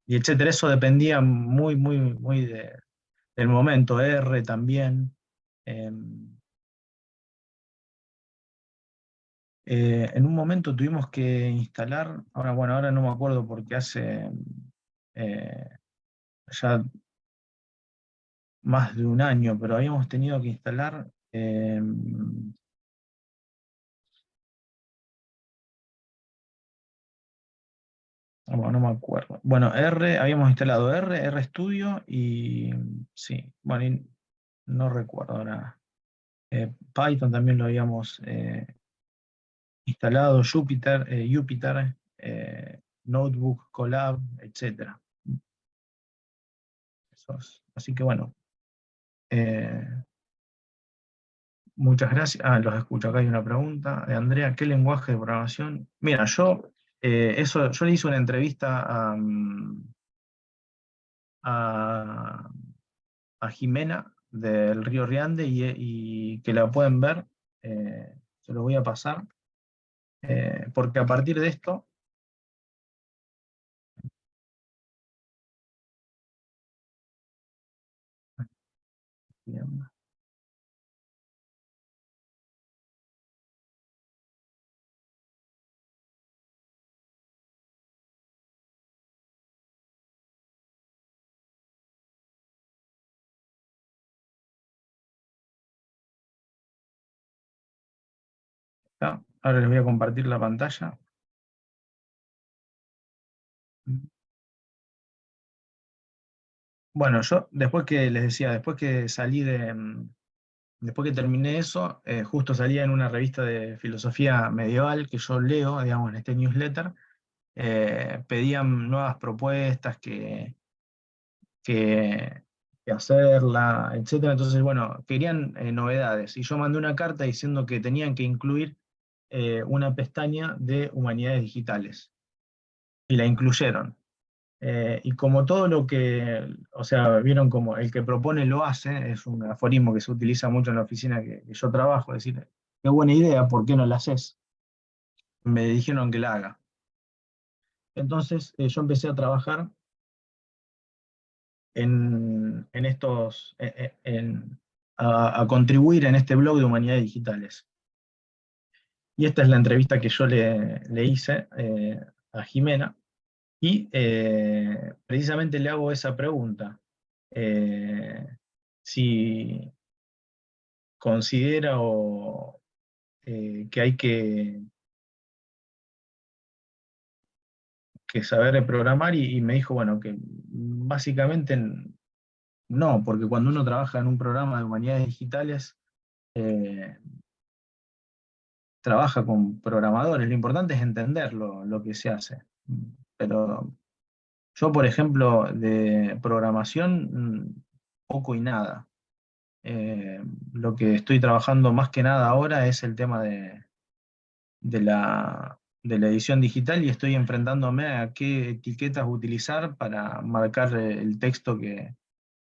y etcétera. Eso dependía muy, muy, muy del momento. R también. Eh, en un momento tuvimos que instalar, ahora bueno, ahora no me acuerdo porque hace eh, ya más de un año, pero habíamos tenido que instalar, bueno, no me acuerdo. Bueno, R, habíamos instalado R, RStudio y sí, bueno, y no recuerdo ahora. Python también lo habíamos instalado, Jupyter, Notebook, Colab, etcétera. Así que bueno, eh, muchas gracias. Ah, los escucho. Acá hay una pregunta de Andrea. ¿Qué lenguaje de programación? Mira, yo le hice una entrevista a, a Jimena del Río Riande y que la pueden ver. Se lo voy a pasar. Porque a partir de esto, bien, ¿está? Ahora les voy a compartir la pantalla. Bueno, yo después que les decía, después que salí después que terminé eso, justo salía en una revista de filosofía medieval que yo leo, digamos, en este newsletter, pedían nuevas propuestas que, que hacerla, etcétera. Entonces, bueno, querían novedades. Y yo mandé una carta diciendo que tenían que incluir una pestaña de humanidades digitales. Y la incluyeron. Y como todo lo que, o sea, vieron como el que propone lo hace, es un aforismo que se utiliza mucho en la oficina que yo trabajo, es decir, qué buena idea, ¿por qué no la haces? Me dijeron que la haga. Entonces yo empecé a trabajar en estos, a contribuir en este blog de humanidades digitales. Y esta es la entrevista que yo le hice a Jimena, y precisamente le hago esa pregunta. Eh, si considera que hay que saber programar y me dijo, bueno, que básicamente no, porque cuando uno trabaja en un programa de humanidades digitales, eh, trabaja con programadores, lo importante es entender lo que se hace. Pero yo, por ejemplo, de programación, poco y nada. Eh, lo que estoy trabajando más que nada ahora es el tema de la edición digital y estoy enfrentándome a qué etiquetas utilizar para marcar los textos que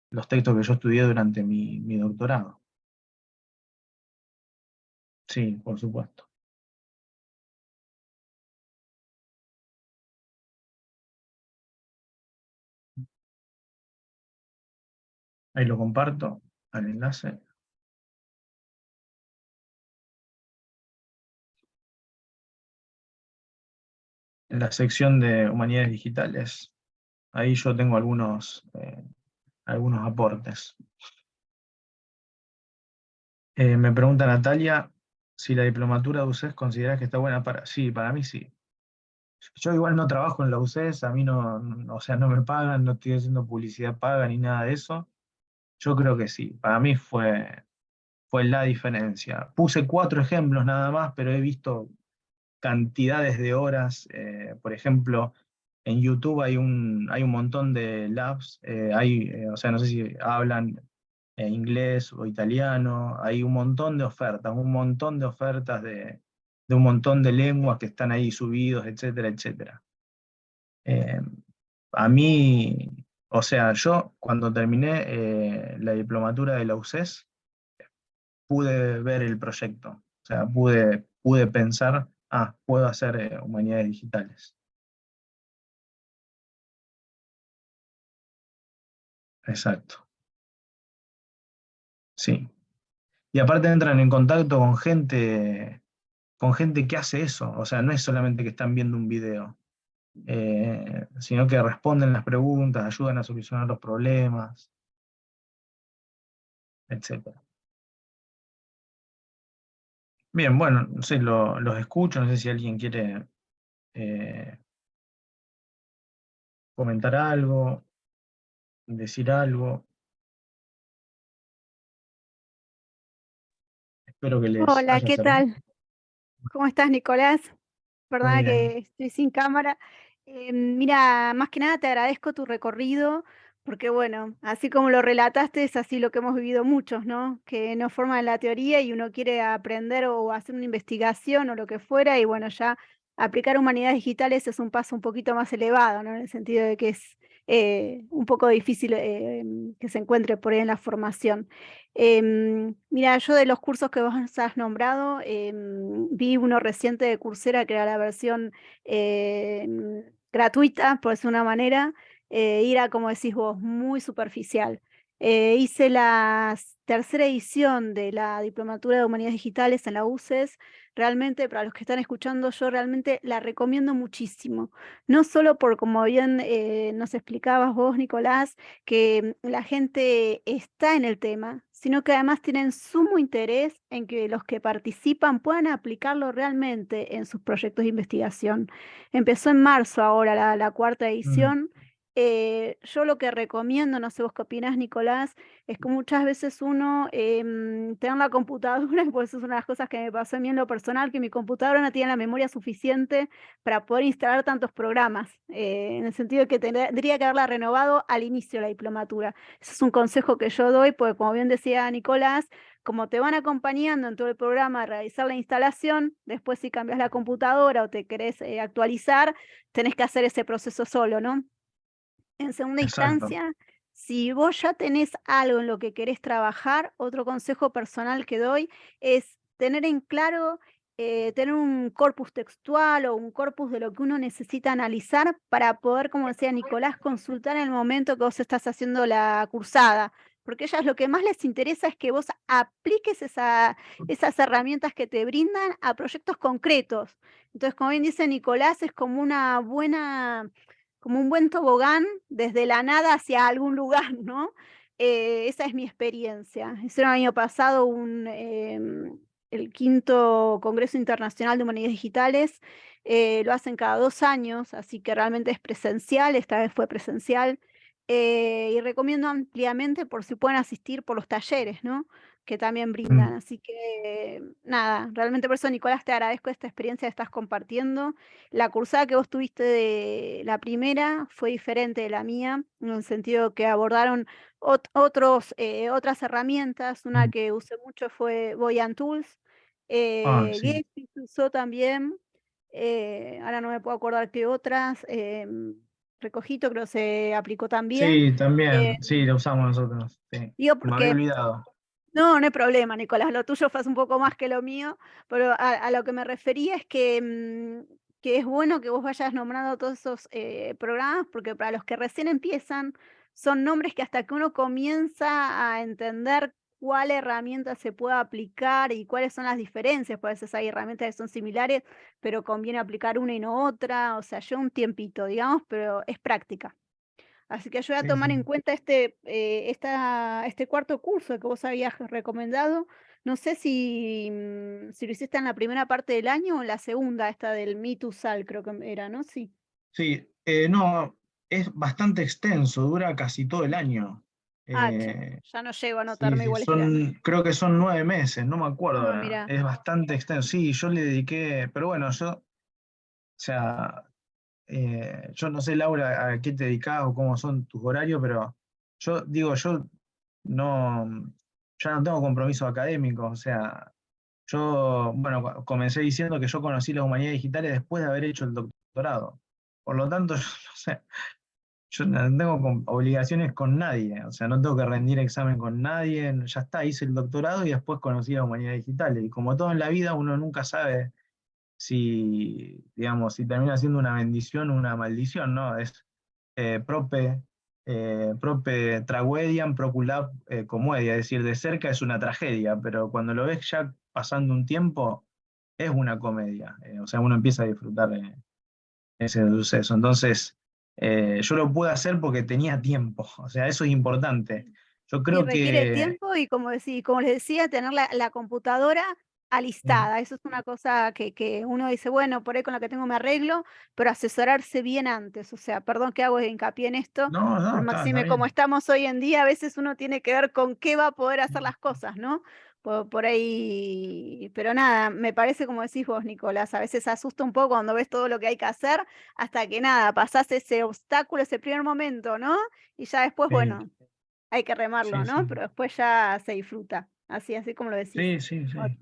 yo estudié durante mi doctorado. Sí, por supuesto. Ahí lo comparto al enlace. En la sección de humanidades digitales, ahí yo tengo algunos aportes. Me pregunta Natalia si la diplomatura de UCES consideras que está buena para... Sí, para mí sí. Yo igual no trabajo en la UCES, a mí o sea, no me pagan, no estoy haciendo publicidad paga ni nada de eso. Yo creo que sí, para mí fue la diferencia. Puse 4 ejemplos nada más, pero he visto cantidades de horas. Por ejemplo, en YouTube hay un montón de labs, o sea, no sé si hablan inglés o italiano, hay un montón de ofertas de un montón de lenguas que están ahí subidos, etcétera, etcétera. Eh, a mí, o sea, yo cuando terminé la diplomatura de la UCES, pude ver el proyecto, o sea, pude pensar, puedo hacer humanidades digitales. exacto, sí. Y aparte entran en contacto con gente que hace eso, o sea, no es solamente que están viendo un video, sino que responden las preguntas, ayudan a solucionar los problemas, etcétera. Bien, bueno, no sé, los escucho, no sé si alguien quiere eh, comentar algo, decir algo. Espero que les Hola, haya ¿qué servido. tal? ¿Cómo estás, Nicolás? Muy Perdona bien. que estoy sin cámara. Mira, más que nada te agradezco tu recorrido, porque bueno, así como lo relataste, es así lo que hemos vivido muchos, ¿no? Que nos forman la teoría y uno quiere aprender o hacer una investigación o lo que fuera, y bueno, ya aplicar humanidades digitales es un paso un poquito más elevado, ¿no? En el sentido de que es un poco difícil que se encuentre por ahí en la formación. Mira, yo de los cursos que vos has nombrado, vi uno reciente de Coursera, que era la versión gratuita, por decirlo de una manera, y era, como decís vos, muy superficial. Hice la tercera edición de la Diplomatura de Humanidades Digitales en la UCES. Realmente, para los que están escuchando, yo realmente la recomiendo muchísimo. No solo por, como bien nos explicabas vos, Nicolás, que la gente está en el tema, sino que además tienen sumo interés en que los que participan puedan aplicarlo realmente en sus proyectos de investigación. Empezó en marzo ahora la cuarta Mm, edición. Yo lo que recomiendo, no sé vos qué opinás, Nicolás, es que muchas veces uno tener la computadora, y pues eso es una de las cosas que me pasó a mí en lo personal, que mi computadora no tiene la memoria suficiente para poder instalar tantos programas, en el sentido de que tendría que haberla renovado al inicio de la diplomatura. Ese es un consejo que yo doy, porque como bien decía Nicolás, como te van acompañando en todo el programa a realizar la instalación, después si cambias la computadora o te querés actualizar, tenés que hacer ese proceso solo, ¿no? En segunda exacto. instancia, si vos ya tenés algo en lo que querés trabajar, otro consejo personal que doy es tener en claro, tener un corpus textual o un corpus de lo que uno necesita analizar para poder, como decía Nicolás, consultar en el momento que vos estás haciendo la cursada. Porque a ellas lo que más les interesa es que vos apliques esas herramientas que te brindan a proyectos concretos. Entonces, como bien dice Nicolás, es como una buena, como un buen tobogán desde la nada hacia algún lugar, ¿no? Esa es mi experiencia. Hicieron el año pasado el quinto Congreso Internacional de Humanidades Digitales. Lo hacen cada 2 años, así que realmente es presencial, esta vez fue presencial. Y recomiendo ampliamente por si pueden asistir por los talleres, ¿no? Que también brindan. Mm, Así que nada, realmente por eso, Nicolás, te agradezco esta experiencia que estás compartiendo. La cursada que vos tuviste de la primera fue diferente de la mía, en el sentido que abordaron otras herramientas. Una mm. que usé mucho fue Voyant Tools, Ah, sí. Gatsby se usó también, ahora no me puedo acordar qué otras, Recojito creo se aplicó también. Sí, Eh, también, sí, lo usamos nosotros. Sí. Digo Me había porque olvidado. no, no hay problema, Nicolás, lo tuyo fue un poco más que lo mío, pero a lo que me refería es que es bueno que vos vayas nombrando todos esos programas, porque para los que recién empiezan, son nombres que hasta que uno comienza a entender cuál herramienta se puede aplicar y cuáles son las diferencias, pues a veces hay herramientas que son similares, pero conviene aplicar una y no otra, o sea, lleva un tiempito, digamos, pero es práctica. Así que yo voy a Sí, tomar sí. en cuenta este cuarto curso que vos habías recomendado. No sé si lo hiciste en la primera parte del año o en la segunda, esta del Mitusal, creo que era, ¿no? Sí. Sí, no, es bastante extenso, dura casi todo el año. Ah, Eh, ya no llego a sí, anotarme sí, igual este año. creo que son 9 meses, no me acuerdo Ah, ahora. mira. Es bastante extenso. Sí, yo le dediqué, pero bueno, o sea, yo no sé, Laura, a qué te dedicás o cómo son tus horarios, pero yo digo, yo no, ya no tengo compromisos académicos, o sea, yo, bueno, comencé diciendo que yo conocí las humanidades digitales después de haber hecho el doctorado. Por lo tanto, yo no sé, yo no tengo obligaciones con nadie, o sea, no tengo que rendir examen con nadie, ya está, hice el doctorado y después conocí las humanidades digitales. Y como todo en la vida, uno nunca sabe si, digamos, si termina siendo una bendición o una maldición, ¿no? Es prope prope tragediam proculat comedia, es decir, de cerca es una tragedia, pero cuando lo ves ya pasando un tiempo, es una comedia. O sea, uno empieza a disfrutar ese suceso. Entonces, yo lo pude hacer porque tenía tiempo, o sea, eso es importante. Yo Sí, creo requiere que... tiempo y como les decía, tener la computadora Mm, alistada. Eso es una cosa que uno dice, bueno, por ahí con la que tengo me arreglo, pero asesorarse bien antes. O sea, perdón que hago hincapié en esto, no, no, por está máxime como bien. estamos hoy en día, a veces uno tiene que ver con qué va a poder hacer las cosas, ¿no? Por ahí, pero nada, me parece como decís vos, Nicolás, a veces asusta un poco cuando ves todo lo que hay que hacer, hasta que nada, pasás ese obstáculo, ese primer momento, ¿no? Y ya después, Sí, bueno, hay que remarlo, sí, ¿no? sí, Pero después ya se disfruta, así como lo decís. sí, sí, O sí.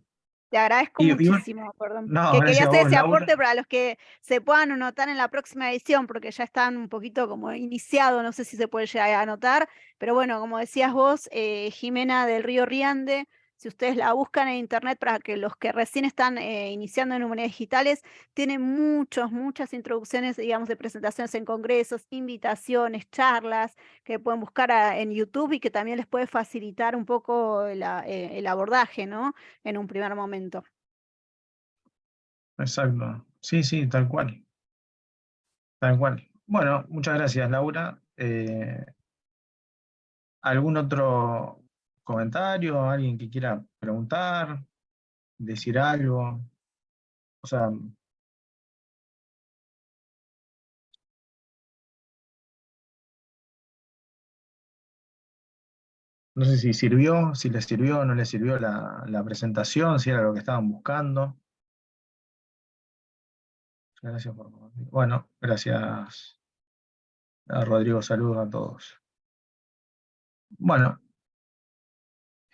te agradezco muchísimo, perdón, No, que quería gracias a hacer vos, ese Laura. aporte para los que se puedan anotar en la próxima edición, porque ya están un poquito como iniciado, no sé si se puede llegar a anotar, pero bueno, como decías vos, Jimena del Río Riande, si ustedes la buscan en internet para que los que recién están iniciando en humanidades digitales, tiene muchas introducciones, digamos, de presentaciones en congresos, invitaciones, charlas, que pueden buscar en YouTube y que también les puede facilitar un poco el abordaje, ¿no? En un primer momento. Exacto. Sí, sí, tal cual, tal cual. Bueno, muchas gracias, Laura. ¿Algún otro comentario? ¿Alguien que quiera preguntar, decir algo? O sea, no sé si sirvió, si les sirvió o no les sirvió la presentación, si era lo que estaban buscando. Gracias por... Bueno, gracias a Rodrigo, saludos a todos. Bueno,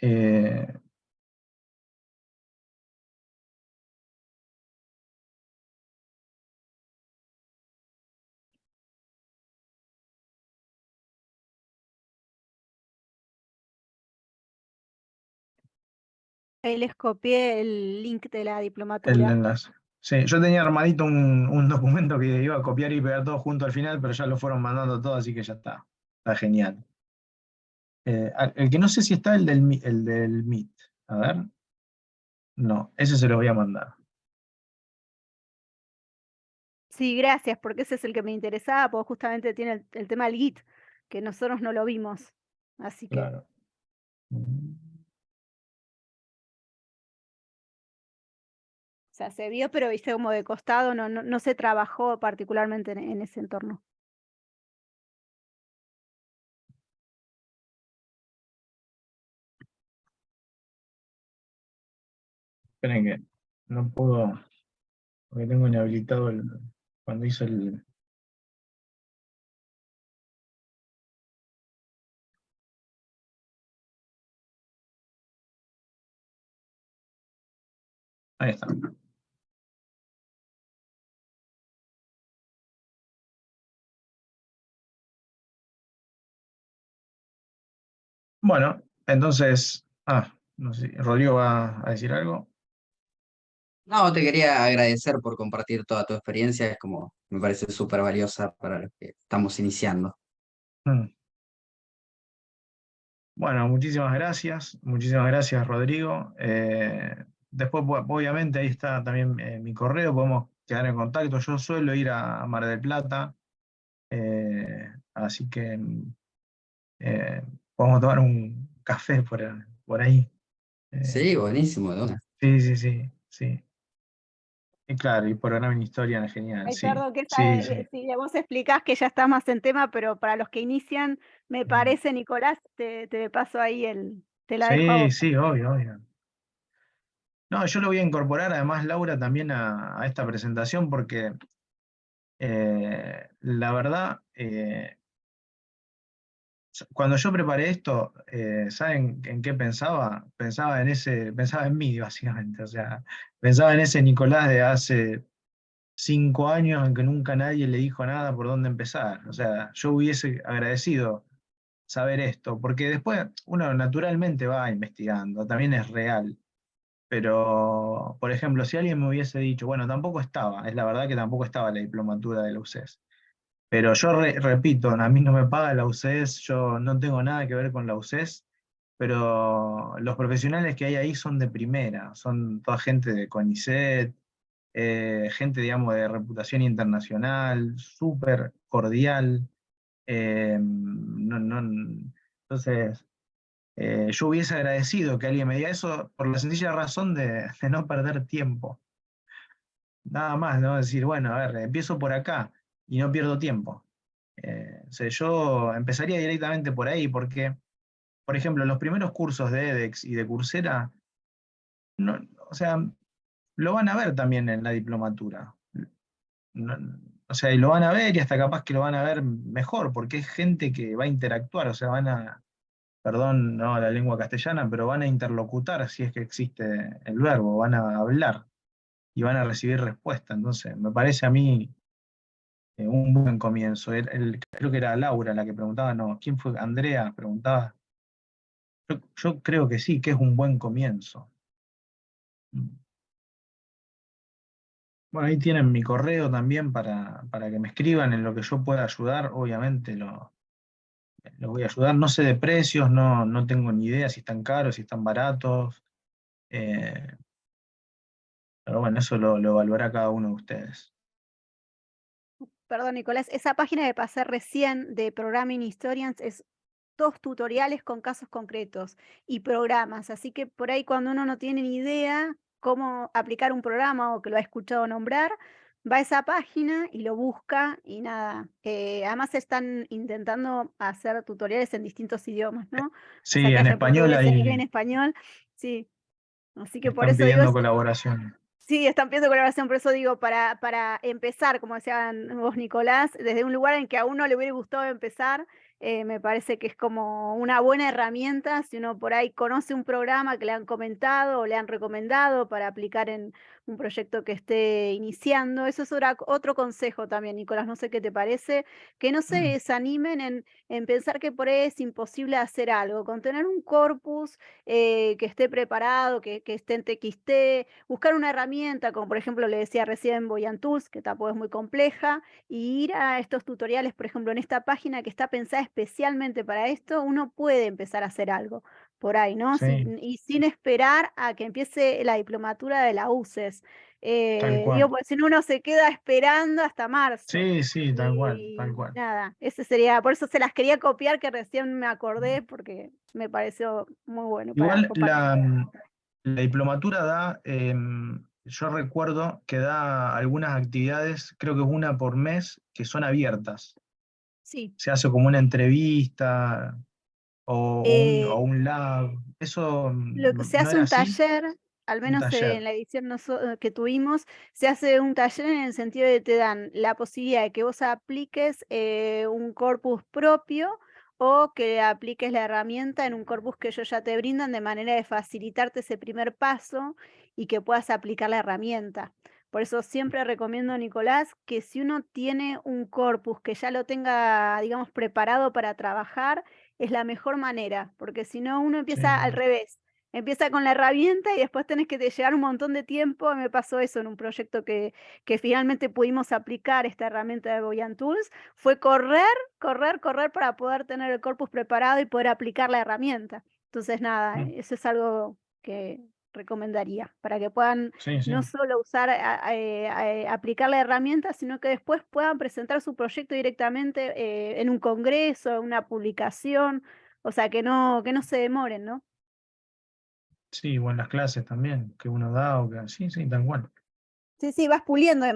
eh, Ahí les copié el link de la el diplomatura. enlace. Sí, yo tenía armadito un documento que iba a copiar y pegar todo junto al final, pero ya lo fueron mandando todo, así que ya está. Está genial. El que no sé si está el del Meet. A ver. No, ese se lo voy a mandar. Sí, gracias, porque ese es el que me interesaba, porque justamente tiene el tema del Git, que nosotros no lo vimos. Así que, Claro. Mm, o sea, se vio, pero viste como de costado, no se trabajó particularmente en ese entorno. Esperen que no puedo, porque tengo inhabilitado cuando hice el... Ahí está. Bueno, entonces, no sé, ¿Rodrigo va a decir algo? No, te quería agradecer por compartir toda tu experiencia, es como, me parece súper valiosa para los que estamos iniciando. Mm. Bueno, muchísimas gracias, Rodrigo. Después, obviamente, ahí está también mi correo, podemos quedar en contacto. Yo suelo ir a Mar del Plata, así que eh, podemos tomar un café por ahí. Sí, Eh, buenísimo, de una. sí, sí, sí, sí. Y claro, y programa en historia es genial, Ay, sí, perdón, que sí, sí. si vos explicás que ya estás más en tema, pero para los que inician, me Mm. parece, Nicolás, te paso ahí te la dejo a Sí, vos. sí, obvio, obvio. No, yo lo voy a incorporar además, Laura, también a esta presentación porque la verdad, cuando yo preparé esto, ¿saben en qué pensaba? Pensaba en mí, básicamente. O sea, pensaba en ese Nicolás de hace 5 años en que nunca nadie le dijo nada por dónde empezar. O sea, yo hubiese agradecido saber esto, porque después uno naturalmente va investigando, también es real. Pero, por ejemplo, si alguien me hubiese dicho, bueno, tampoco estaba, es la verdad que tampoco estaba la diplomatura de la UCES. Pero yo repito, a mí no me paga la UCES, yo no tengo nada que ver con la UCES, pero los profesionales que hay ahí son de primera, son toda gente de CONICET, gente, digamos, de reputación internacional, súper cordial. Entonces, yo hubiese agradecido que alguien me diga eso por la sencilla razón de no perder tiempo. Nada más, ¿no? Decir, bueno, a ver, empiezo por acá y no pierdo tiempo. O sea, yo empezaría directamente por ahí, porque, por ejemplo, los primeros cursos de edX y de Coursera, no, o sea, lo van a ver también en la diplomatura. No- o sea, y lo van a ver y hasta capaz que lo van a ver mejor, porque es gente que va a interactuar, o sea, van a, perdón, no la lengua castellana, pero van a interlocutar si es que existe el verbo, van a hablar y van a recibir respuesta. Entonces, me parece a mí un buen comienzo. Creo que era Laura la que preguntaba, no, ¿quién fue? Andrea preguntaba. Yo creo que sí, que es un buen comienzo. Bueno, ahí tienen mi correo también para que me escriban en lo que yo pueda ayudar. Obviamente lo voy a ayudar. No sé de precios, no tengo ni idea si están caros, si están baratos. eh, pero bueno, eso lo evaluará cada uno de ustedes. Perdón, Nicolás, esa página que pasé recién de Programming Historians es todos tutoriales con casos concretos y programas, así que por ahí cuando uno no tiene ni idea cómo aplicar un programa o que lo ha escuchado nombrar, va a esa página y lo busca y nada. Además están intentando hacer tutoriales en distintos idiomas, ¿no? O sea, Sí, que en haya en español portugués, en ahí inglés, en español, sí. Así que por están eso digo, pidiendo colaboración. sí, están pidiendo colaboración, por eso digo, para empezar, como decían vos, Nicolás, desde un lugar en que a uno le hubiera gustado empezar, me parece que es como una buena herramienta si uno por ahí conoce un programa que le han comentado o le han recomendado para aplicar en un proyecto que esté iniciando. Eso es otro consejo también, Nicolás, no sé qué te parece, que no se Mm, desanimen en pensar que por ahí es imposible hacer algo, con tener un corpus que esté preparado, que esté en TXT, buscar una herramienta, como por ejemplo le decía recién Voyant Tools, que tampoco es muy compleja, y ir a estos tutoriales, por ejemplo, en esta página que está pensada especialmente para esto, uno puede empezar a hacer algo por ahí, ¿no? sí, Y sin esperar a que empiece la diplomatura de la UCES. tal Digo, cual. porque si no uno se queda esperando hasta marzo. Sí, sí, tal cual, tal Y cual. nada, ese sería, por eso se las quería copiar, que recién me acordé, porque me pareció muy bueno para Igual compartir. la diplomatura da, yo recuerdo que da algunas actividades, creo que es una por mes, que son abiertas. Sí. Se hace como una entrevista o Eh, un lab. ¿Eso Se no hace era un así? taller, al Un menos taller. en la edición que tuvimos, se hace un taller en el sentido de te dan la posibilidad de que vos apliques un corpus propio o que apliques la herramienta en un corpus que ellos ya te brindan de manera de facilitarte ese primer paso y que puedas aplicar la herramienta. Por eso siempre recomiendo, Nicolás, que si uno tiene un corpus que ya lo tenga, digamos, preparado para trabajar, es la mejor manera, porque si no uno Sí, empieza al revés. Empieza con la herramienta y después tenés que llevar un montón de tiempo. Me pasó eso en un proyecto que finalmente pudimos aplicar esta herramienta de Voyant Tools. Fue correr, correr, correr para poder tener el corpus preparado y poder aplicar la herramienta. Entonces, nada, mm, eso es algo que recomendaría para que puedan sí, sí. no solo usar, aplicar la herramienta, sino que después puedan presentar su proyecto directamente en un congreso, en una publicación, o sea, que no se demoren, ¿no? Sí, o en las clases también, que uno da o que. Sí, sí, tal cual. Sí, sí, vas puliendo de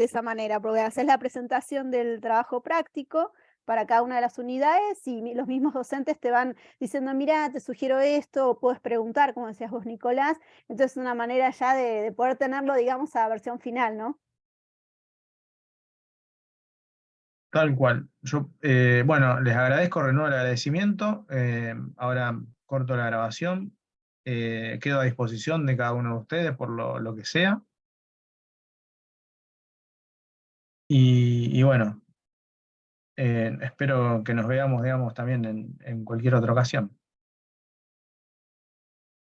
esa manera, porque haces la presentación del trabajo práctico para cada una de las unidades y los mismos docentes te van diciendo, mira, te sugiero esto, o puedes preguntar, como decías vos, Nicolás. Entonces, es una manera ya de poder tenerlo, digamos, a versión final, ¿no? Tal cual. Yo, bueno, les agradezco, renuevo el agradecimiento. Ahora corto la grabación. Quedo a disposición de cada uno de ustedes por lo que sea. Y bueno, espero que nos veamos, digamos, también en cualquier otra ocasión.